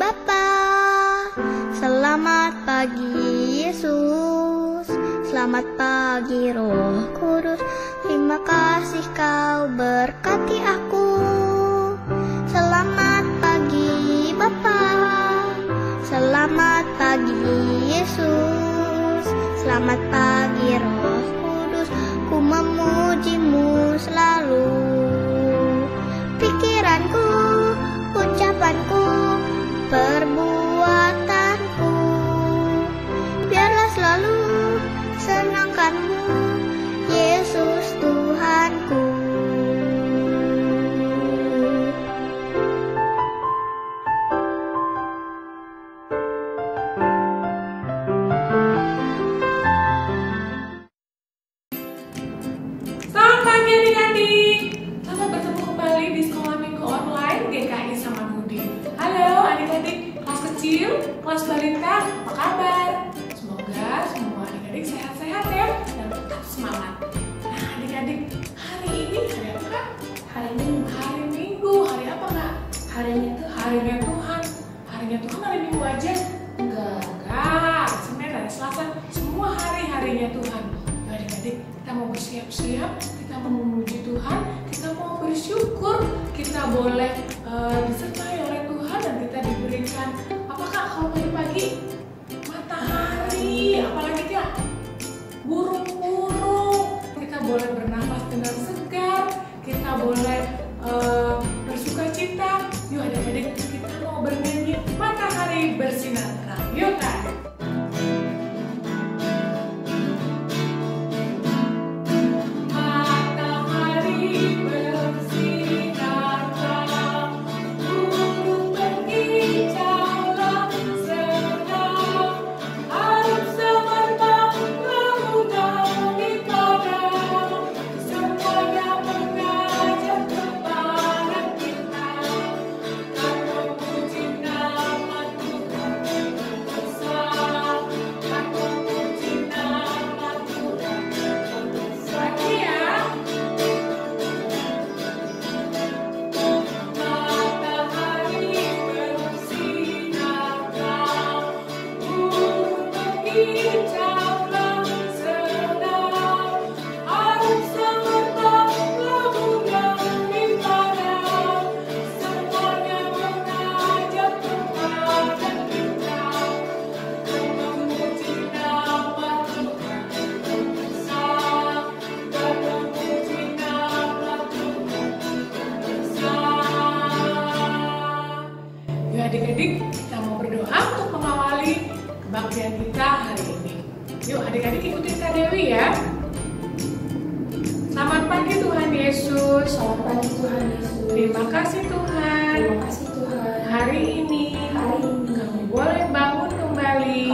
Bapa. Selamat pagi Yesus, selamat pagi Roh Kudus. Terima kasih kau berkati aku. Selamat pagi Bapa, selamat pagi Yesus, selamat pagi Roh Kudus. Ku memujimu selalu. Pikiranku, ucapanku, perbuatanku, biarlah selalu senangkanmu, Yesus Tuhanku. Selamat pagi adik-adik. Selamat bertemu kembali di Sekolah Minggu Online GKI Samanhudi. Halo adik-adik kelas kecil, kelas balita, apa kabar? Semoga semua adik-adik sehat-sehat ya dan tetap semangat. Nah adik-adik, hari ini hari apa kak? Hari Minggu, hari apa kak? Harinya Tuhan. Harinya Tuhan hari Minggu aja? Enggak, Senin dan Selasa, semua harinya Tuhan. Nah, adik-adik, kita mau bersiap-siap, kita mau memuji Tuhan, kita mau bersyukur, kita boleh disertai oleh Tuhan dan kita diberikan apakah kalau pagi-pagi matahari, apalagi kak burung-burung, kita boleh bernafas dengan segar, kita boleh bersuka cita. Yuk adik-adik, kita mau bernyanyi matahari bersinar terang. Yuk kak. Adik-adik, kita mau berdoa untuk mengawali kebaktian kita hari ini. Yuk adik-adik ikutin Kak Dewi ya. Selamat pagi Tuhan Yesus. Selamat pagi Tuhan Yesus. Terima kasih Tuhan. Terima kasih Tuhan. Hari ini kami boleh bangun kembali.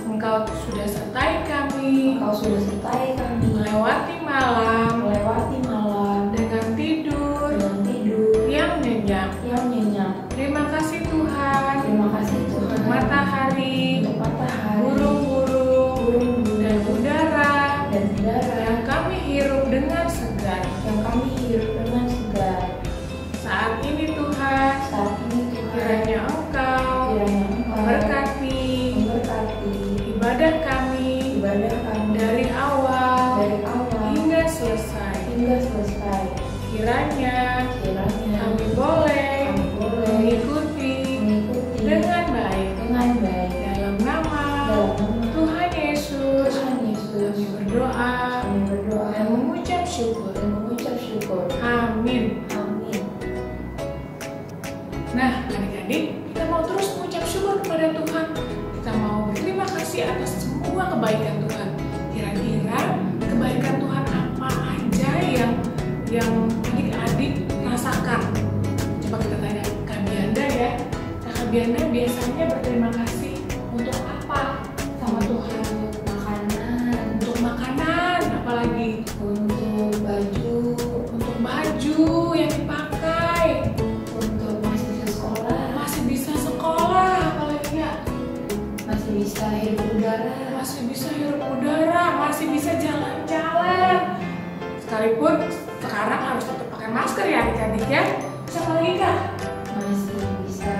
Engkau sudah sertai kami. Melewati malam. Dengan tidur. Yang nyenyak. Terima kasih Tuhan. Untuk matahari. Burung-burung. Dan udara. Yang kami hirup dengan segar. Saat ini Tuhan, kiranya Engkau memberkati ibadah kami dari awal hingga selesai. Kiranya kami boleh mengikuti dengan baik. Dalam nama Tuhan Yesus, kami berdoa dan mengucap syukur. Amin. Nah, adik-adik, kita mau terus mengucap syukur kepada Tuhan. Kita mau berterima kasih atas semua kebaikan Tuhan. Kira-kira kebaikan Tuhan apa aja yang adik-adik rasakan? Coba kita tanya Kak Bianda ya. Kak Bianda biasanya berterima kasih untuk apa sama Tuhan? Untuk makanan, apalagi? Untuk baju yang dipakai. untuk Masih bisa sekolah, apalagi ya? masih bisa hirup udara. Masih bisa jalan-jalan. Sekalipun sekarang harus tetap pakai masker ya adik-adik ya. Terus apa lagi Kak? Masih bisa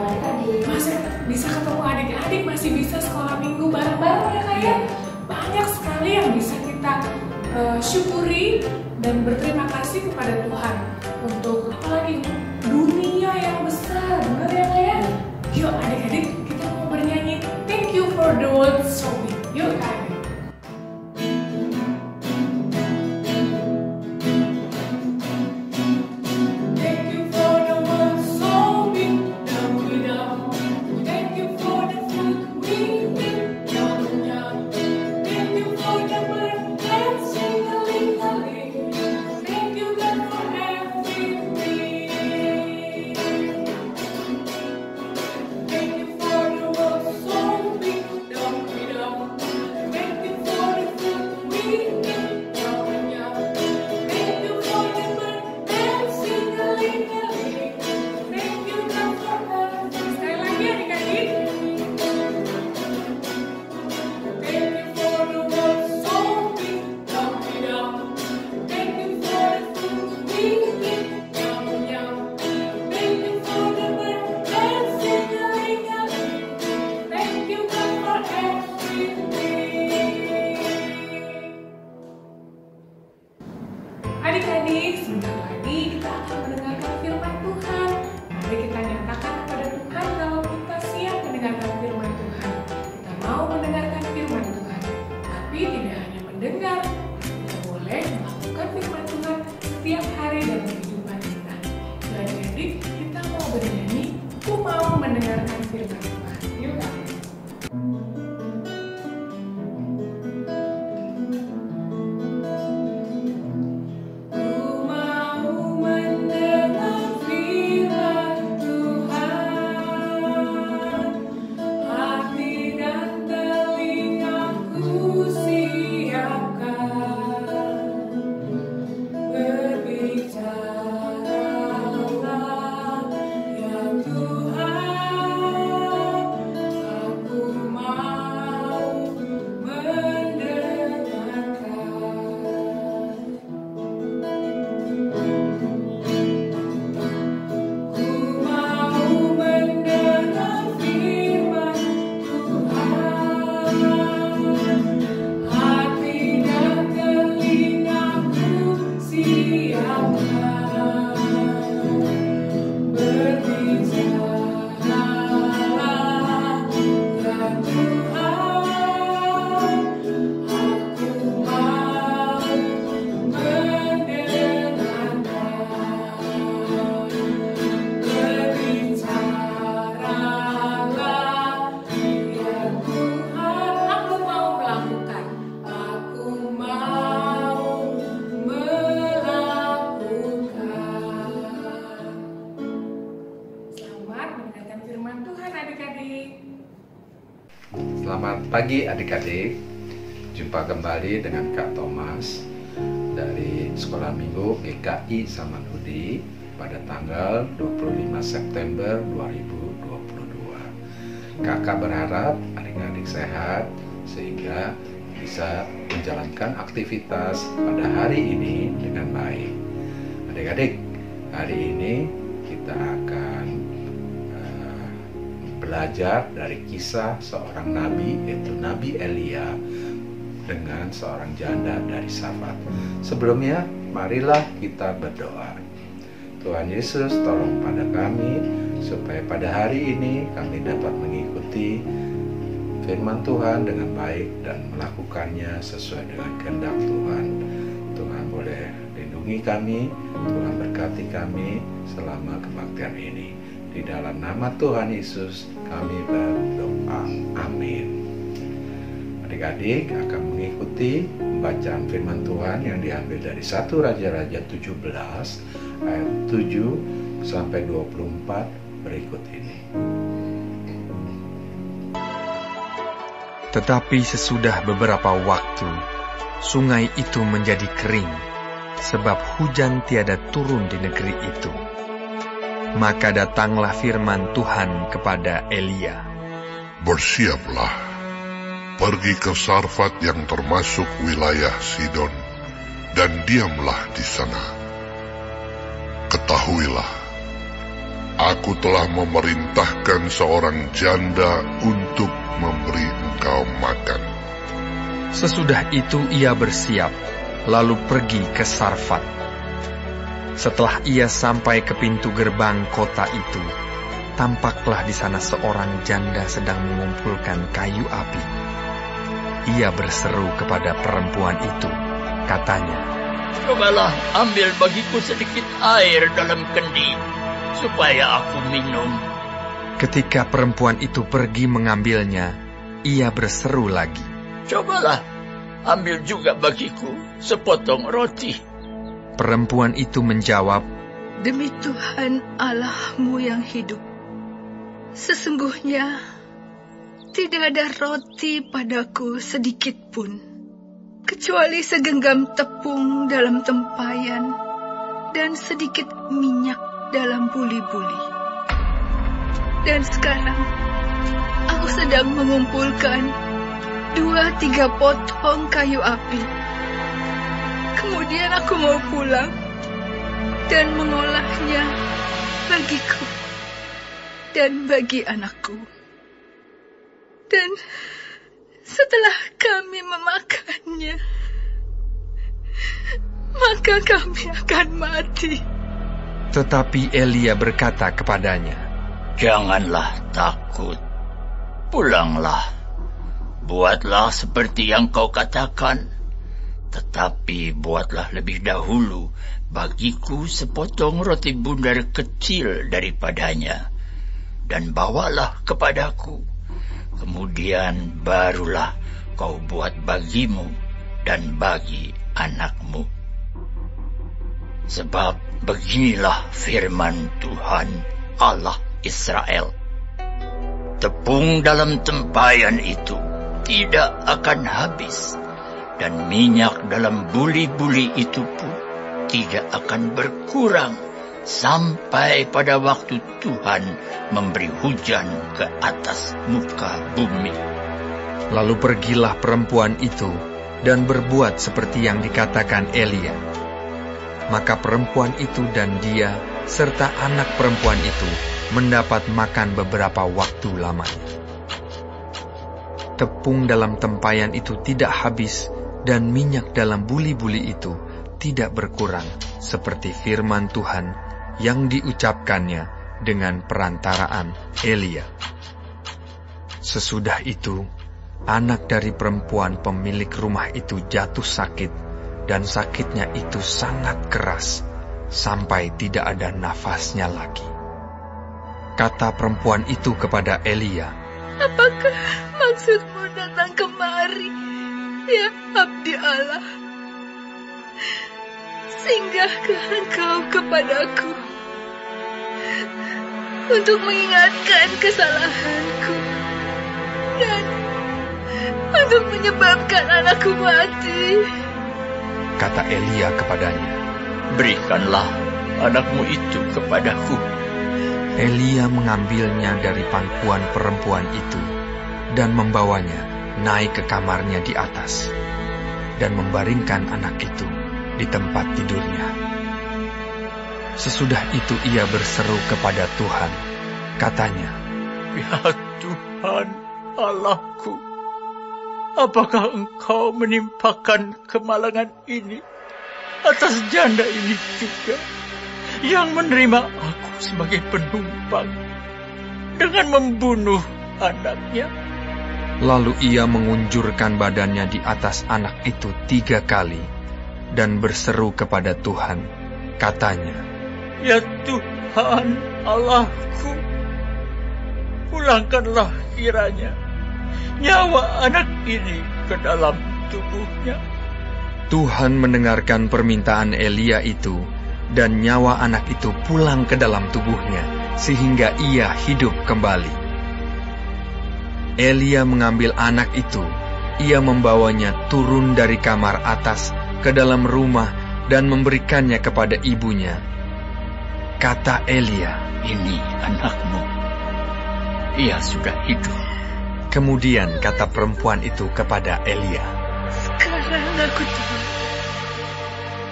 adik-adik. Masih bisa ketemu adik-adik, masih bisa sekolah minggu bareng-bareng ya Kak ya. Banyak sekali yang bisa kita syukuri dan berterima kasih kepada Tuhan untuk apalagi dunia yang besar, benar ya Kak ya? Yuk adik-adik, kita mau bernyanyi Thank You for the World So Big. Yuk Kak adik. Adik-adik, sebentar lagi kita akan mendengarkan firman Tuhan. Mari kita nyatakan kepada Tuhan kalau kita siap mendengarkan firman Tuhan. Kita mau mendengarkan firman Tuhan, tapi tidak hanya mendengar. Kita boleh melakukan firman Tuhan setiap hari dalam kehidupan kita. Jadi adik-adik, kita mau bernyanyi, aku mau mendengarkan firman Tuhan. Yuk adik. Selamat pagi adik-adik. Jumpa kembali dengan Kak Thomas dari Sekolah Minggu GKI Samanhudi pada tanggal 25 September 2022. Kakak berharap adik-adik sehat sehingga bisa menjalankan aktivitas pada hari ini dengan baik. Adik-adik, hari ini kita akan belajar dari kisah seorang nabi, yaitu Nabi Elia dengan seorang janda dari Safat. Sebelumnya, marilah kita berdoa. Tuhan Yesus, tolong pada kami supaya pada hari ini kami dapat mengikuti firman Tuhan dengan baik dan melakukannya sesuai dengan kehendak Tuhan. Tuhan boleh lindungi kami, Tuhan berkati kami selama kebaktian ini. Di dalam nama Tuhan Yesus kami berdoa. Amin. Adik-adik akan mengikuti pembacaan firman Tuhan yang diambil dari 1 Raja-Raja 17 ayat 7 sampai 24 berikut ini. Tetapi sesudah beberapa waktu, sungai itu menjadi kering, sebab hujan tiada turun di negeri itu. Maka datanglah firman Tuhan kepada Elia. Bersiaplah, pergi ke Sarfat yang termasuk wilayah Sidon, dan diamlah di sana. Ketahuilah, Aku telah memerintahkan seorang janda untuk memberi engkau makan. Sesudah itu ia bersiap, lalu pergi ke Sarfat. Setelah ia sampai ke pintu gerbang kota itu, tampaklah di sana seorang janda sedang mengumpulkan kayu api. Ia berseru kepada perempuan itu, katanya, "Cobalah ambil bagiku sedikit air dalam kendi, supaya aku minum." Ketika perempuan itu pergi mengambilnya, ia berseru lagi, "Cobalah ambil juga bagiku sepotong roti." Perempuan itu menjawab, "Demi Tuhan Allahmu yang hidup, sesungguhnya tidak ada roti padaku sedikit pun, kecuali segenggam tepung dalam tempayan dan sedikit minyak dalam buli-buli. Dan sekarang aku sedang mengumpulkan 2-3 potong kayu api. Kemudian aku mau pulang dan mengolahnya bagiku dan bagi anakku. Dan setelah kami memakannya, maka kami akan mati." Tetapi Elia berkata kepadanya, "Janganlah takut, pulanglah, buatlah seperti yang kau katakan. Tetapi buatlah lebih dahulu bagiku sepotong roti bundar kecil daripadanya, dan bawalah kepadaku. Kemudian barulah kau buat bagimu dan bagi anakmu. Sebab beginilah firman Tuhan Allah Israel, tepung dalam tempayan itu tidak akan habis, dan minyak dalam buli-buli itu pun tidak akan berkurang sampai pada waktu Tuhan memberi hujan ke atas muka bumi." Lalu pergilah perempuan itu dan berbuat seperti yang dikatakan Elia. Maka perempuan itu dan dia serta anak perempuan itu mendapat makan beberapa waktu lamanya. Tepung dalam tempayan itu tidak habis, dan minyak dalam buli-buli itu tidak berkurang, seperti firman Tuhan yang diucapkannya dengan perantaraan Elia. Sesudah itu, anak dari perempuan pemilik rumah itu jatuh sakit, dan sakitnya itu sangat keras, sampai tidak ada nafasnya lagi. Kata perempuan itu kepada Elia, "Apakah maksudmu datang kemari, ya abdi Allah? Singgahkah engkau kepadaku untuk mengingatkan kesalahanku dan untuk menyebabkan anakku mati?" Kata Elia kepadanya, "Berikanlah anakmu itu kepadaku." Elia mengambilnya dari pangkuan perempuan itu dan membawanya naik ke kamarnya di atas dan membaringkan anak itu di tempat tidurnya. Sesudah itu ia berseru kepada Tuhan, katanya, "Ya Tuhan Allahku, apakah engkau menimpakan kemalangan ini atas janda ini juga, yang menerima aku sebagai penumpang dengan membunuh anaknya?" Lalu ia mengunjurkan badannya di atas anak itu 3 kali dan berseru kepada Tuhan, katanya, "Ya Tuhan Allahku, pulangkanlah kiranya nyawa anak ini ke dalam tubuhnya." Tuhan mendengarkan permintaan Elia itu, dan nyawa anak itu pulang ke dalam tubuhnya, sehingga ia hidup kembali. Elia mengambil anak itu, ia membawanya turun dari kamar atas ke dalam rumah dan memberikannya kepada ibunya. Kata Elia, "Ini anakmu, ia sudah hidup." Kemudian kata perempuan itu kepada Elia, "Sekarang aku tahu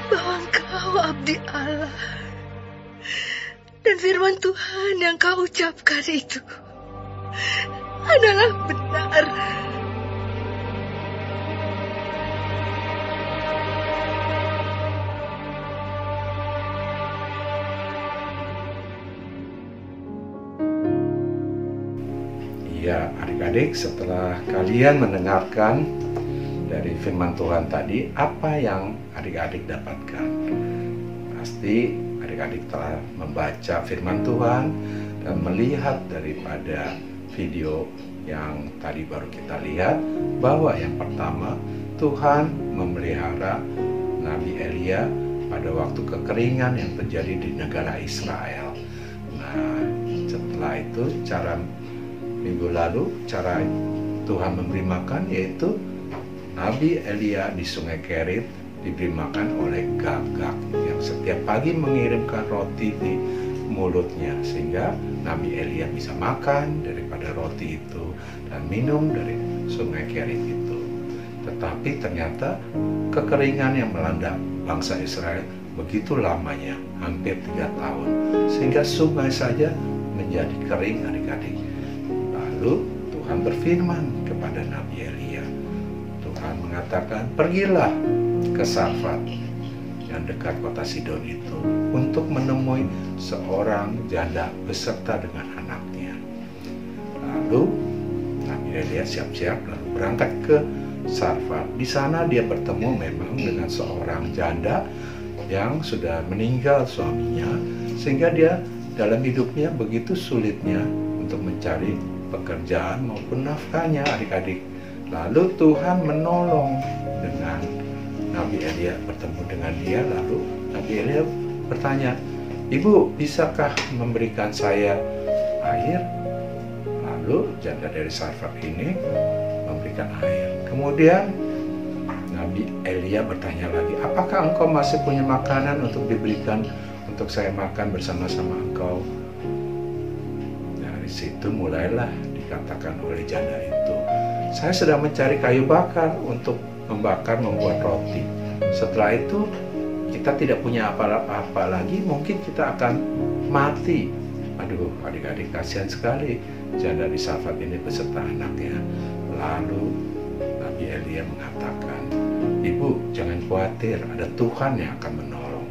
bahwa engkau abdi Allah, Dan firman Tuhan yang kau ucapkan itu adalah benar. Ya, adik-adik, setelah kalian mendengarkan dari firman Tuhan tadi, apa yang adik-adik dapatkan? Pasti adik-adik telah membaca firman Tuhan dan melihat daripada video yang tadi baru kita lihat, bahwa yang pertama, Tuhan memelihara Nabi Elia pada waktu kekeringan yang terjadi di negara Israel. Nah, setelah itu minggu lalu cara Tuhan memberi makan yaitu Nabi Elia di Sungai Kerit diberi makan oleh gagak yang setiap pagi mengirimkan roti di mulutnya, sehingga Nabi Elia bisa makan daripada roti itu dan minum dari Sungai Kerit itu. Tetapi ternyata kekeringan yang melanda bangsa Israel begitu lamanya, hampir 3 tahun, sehingga sungai saja menjadi kering, adik-adik. Lalu Tuhan berfirman kepada Nabi Elia. Tuhan mengatakan, pergilah ke Sarfat yang dekat kota Sidon itu untuk menemui seorang janda beserta dengan anaknya. Lalu Nabi Elia siap-siap lalu berangkat ke Sarfat. Di sana dia bertemu memang dengan seorang janda yang sudah meninggal suaminya, sehingga dia dalam hidupnya begitu sulitnya untuk mencari pekerjaan maupun nafkahnya, adik-adik. Lalu Tuhan menolong dengan Nabi Elia, bertemu dengan dia. Lalu Nabi Elia bertanya, "Ibu, bisakah memberikan saya air?" Lalu janda dari Sarfat ini memberikan air. Kemudian Nabi Elia bertanya lagi, "Apakah engkau masih punya makanan untuk diberikan untuk saya makan bersama-sama engkau?" Dari situ mulailah dikatakan oleh janda itu, "Saya sedang mencari kayu bakar untuk membuat roti. Setelah itu kita tidak punya apa-apa lagi, mungkin kita akan mati." Aduh, adik-adik, kasihan sekali janda di Sarfat ini beserta anaknya. Lalu Nabi Elia mengatakan, "Ibu, jangan khawatir, ada Tuhan yang akan menolong.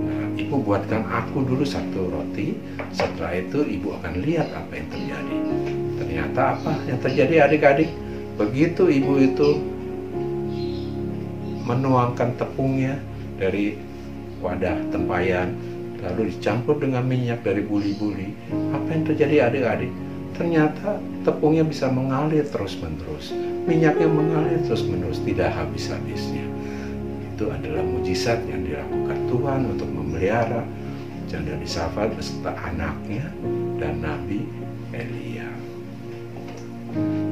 Nah, ibu buatkan aku dulu satu roti, setelah itu ibu akan lihat apa yang terjadi." Ternyata apa yang terjadi, adik-adik? Begitu ibu itu menuangkan tepungnya dari wadah tempayan, lalu dicampur dengan minyak dari buli-buli, apa yang terjadi, adik-adik? Ternyata tepungnya bisa mengalir terus-menerus, minyaknya mengalir terus-menerus, tidak habis-habisnya. Itu adalah mujizat yang dilakukan Tuhan untuk memelihara janda di Sarfat beserta anaknya dan Nabi Elia.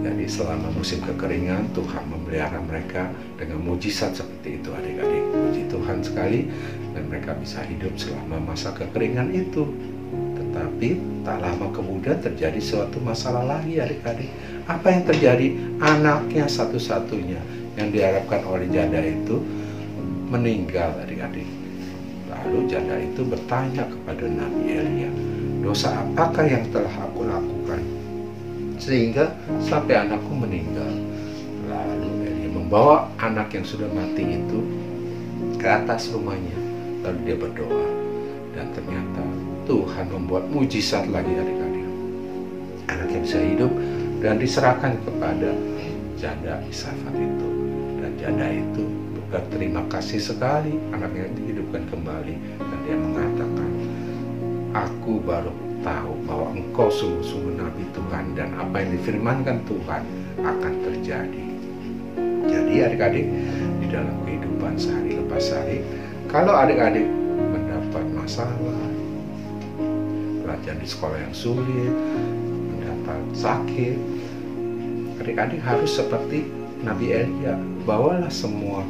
Jadi selama musim kekeringan, Tuhan memelihara mereka dengan mujizat seperti itu, adik-adik. Puji Tuhan sekali, dan mereka bisa hidup selama masa kekeringan itu. Tetapi tak lama kemudian terjadi suatu masalah lagi, adik-adik. Apa yang terjadi? Anaknya satu-satunya yang diharapkan oleh janda itu meninggal, adik-adik. Lalu janda itu bertanya kepada Nabi Elia, "Dosa apakah yang telah aku lakukan sehingga sampai anakku meninggal?" Lalu Elia membawa anak yang sudah mati itu ke atas rumahnya, lalu dia berdoa, dan ternyata Tuhan membuat mujizat lagi, adik-adik. Anaknya bisa hidup dan diserahkan kepada janda di Sarfat itu, dan janda itu berterima kasih sekali, anaknya dihidupkan kembali, dan dia mengatakan, "Aku baru tahu bahwa engkau sungguh-sungguh Nabi Tuhan, dan apa yang difirmankan Tuhan akan terjadi." Jadi adik-adik, di dalam kehidupan sehari lepas hari, kalau adik-adik mendapat masalah, pelajaran di sekolah yang sulit, mendapat sakit, adik-adik harus seperti Nabi Elia, bawalah semua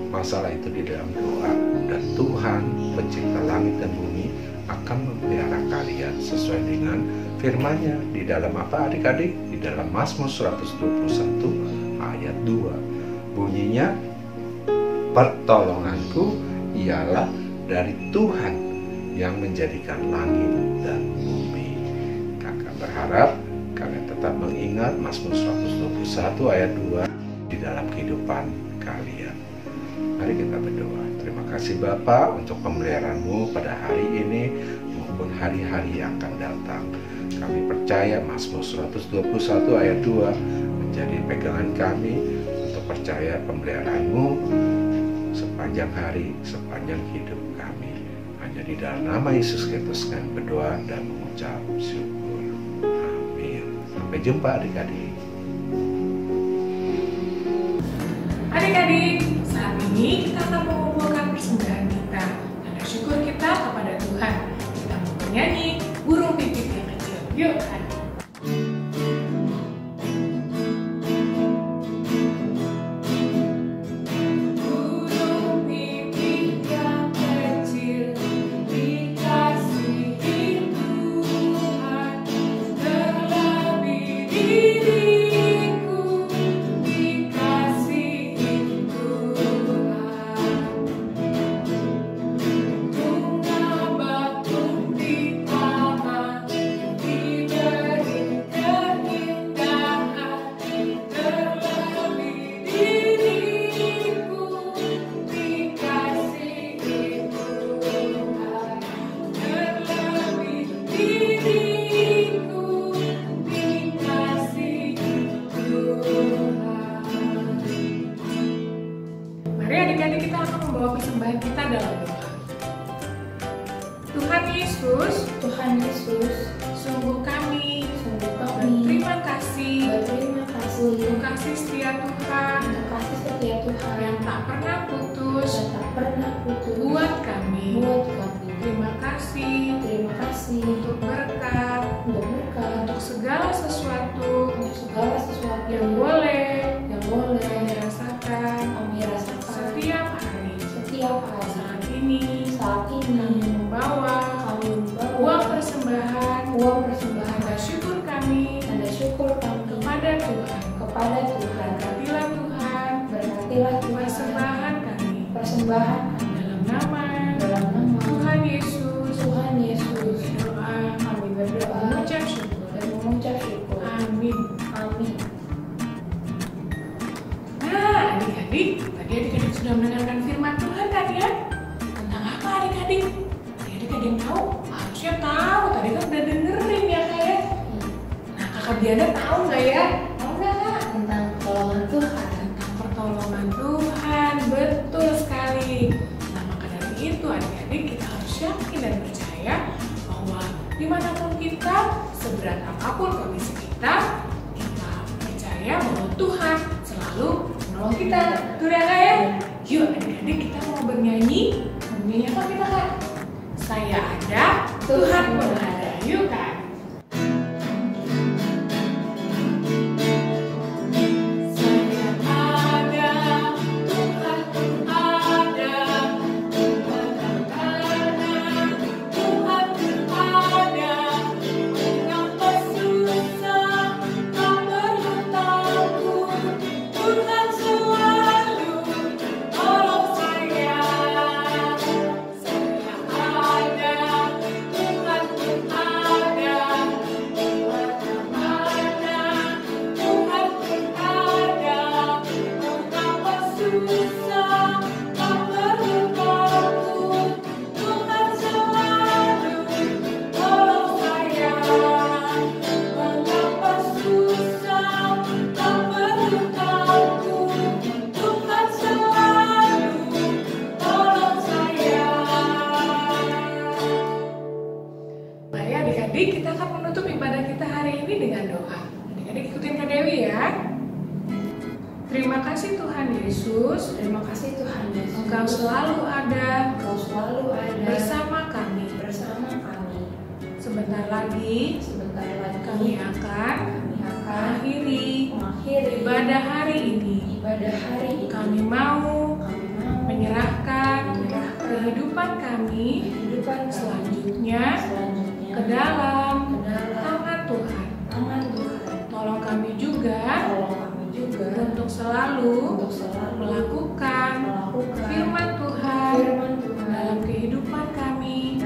masalah itu di dalam doa, dan Tuhan pencipta langit dan bumi akan memelihara kalian sesuai dengan firman-Nya. Di dalam apa, adik-adik? Di dalam Mazmur 121 ayat 2. Bunyinya, "Pertolonganku ialah dari Tuhan yang menjadikan langit dan bumi. Kakak berharap kalian tetap mengingat Mazmur 121 ayat 2 di dalam kehidupan kalian. Mari kita berdoa. Terima kasih Bapa untuk pemeliharaan-Mu pada hari ini maupun hari-hari yang akan datang. Kami percaya Mazmur 121 ayat 2 menjadi pegangan kami untuk percaya pemeliharaan-Mu sepanjang hari, sepanjang hidup kami. Hanya di dalam nama Yesus Kristus kami berdoa dan mengucap syukur. Amin. Sampai jumpa adik-adik. Adik-adik, saat ini kita akan mengumpulkan persembahan kita, tanda syukur kita kepada Tuhan. Kita mau bernyanyi burung pipit yang kecil. Yuk, adik. Persembahan kita dalam doa. Tuhan Yesus, sungguh kami berterima kasih untuk kasih setia Tuhan yang tak pernah putus buat kami. Terima kasih untuk berkat, untuk segala sesuatu yang boleh kami rasakan setiap hari. Saat ini kami membawa uang persembahan tanda syukur kami kepada Tuhan. Berkatilah Tuhan persembahan dalam nama Tuhan Yesus. Kami berdoa mengucap syukur. Amin. Nah, adik-adik, tadi adik-adik sudah mendengarkan firman Tuhan kan ya? Tentang apa adik-adik? Adik-adik tahu? Harusnya tahu, tadi kan udah dengerin ya Kak ya? Nah, Kakak Diana tahu nggak ya? Tahu nggak Kak? Tentang pertolongan Tuhan. Tentang pertolongan Tuhan, betul sekali. Nah, maka dari itu adik-adik kita harus yakin dan percaya bahwa dimanapun kita, seberat apapun kondisi kita percaya bahwa Tuhan selalu menolong kita. Betul ya Kak ya? Yuk adik-adik kita mau bernyanyi. Nyanyi apa kita Kak? Saya ada, Tuhan pun ada. Yuk Kak. Kita akan menutup ibadah kita hari ini dengan doa. Adik-adik ikutin Kak Dewi ya. Terima kasih Tuhan Yesus. Engkau selalu ada bersama kami. Sebentar lagi kami akan mengakhiri ibadah hari ini. Kami mau menyerahkan kehidupan kami selanjutnya ke dalam tangan Tuhan. Tolong kami juga untuk selalu melakukan firman Tuhan dalam kehidupan kami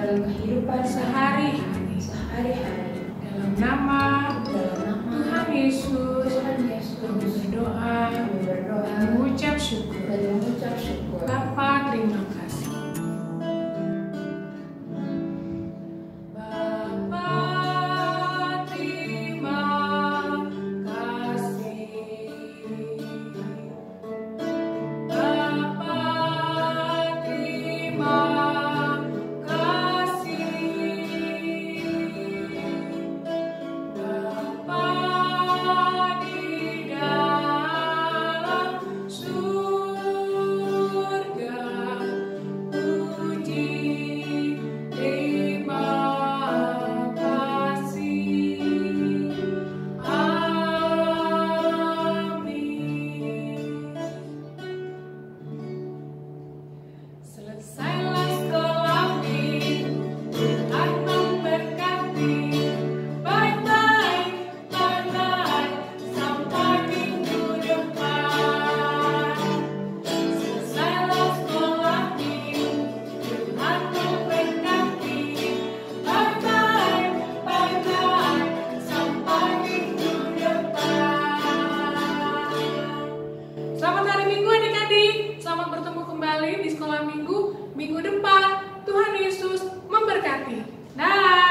bertemu kembali di sekolah minggu depan. Tuhan Yesus memberkati. Dah.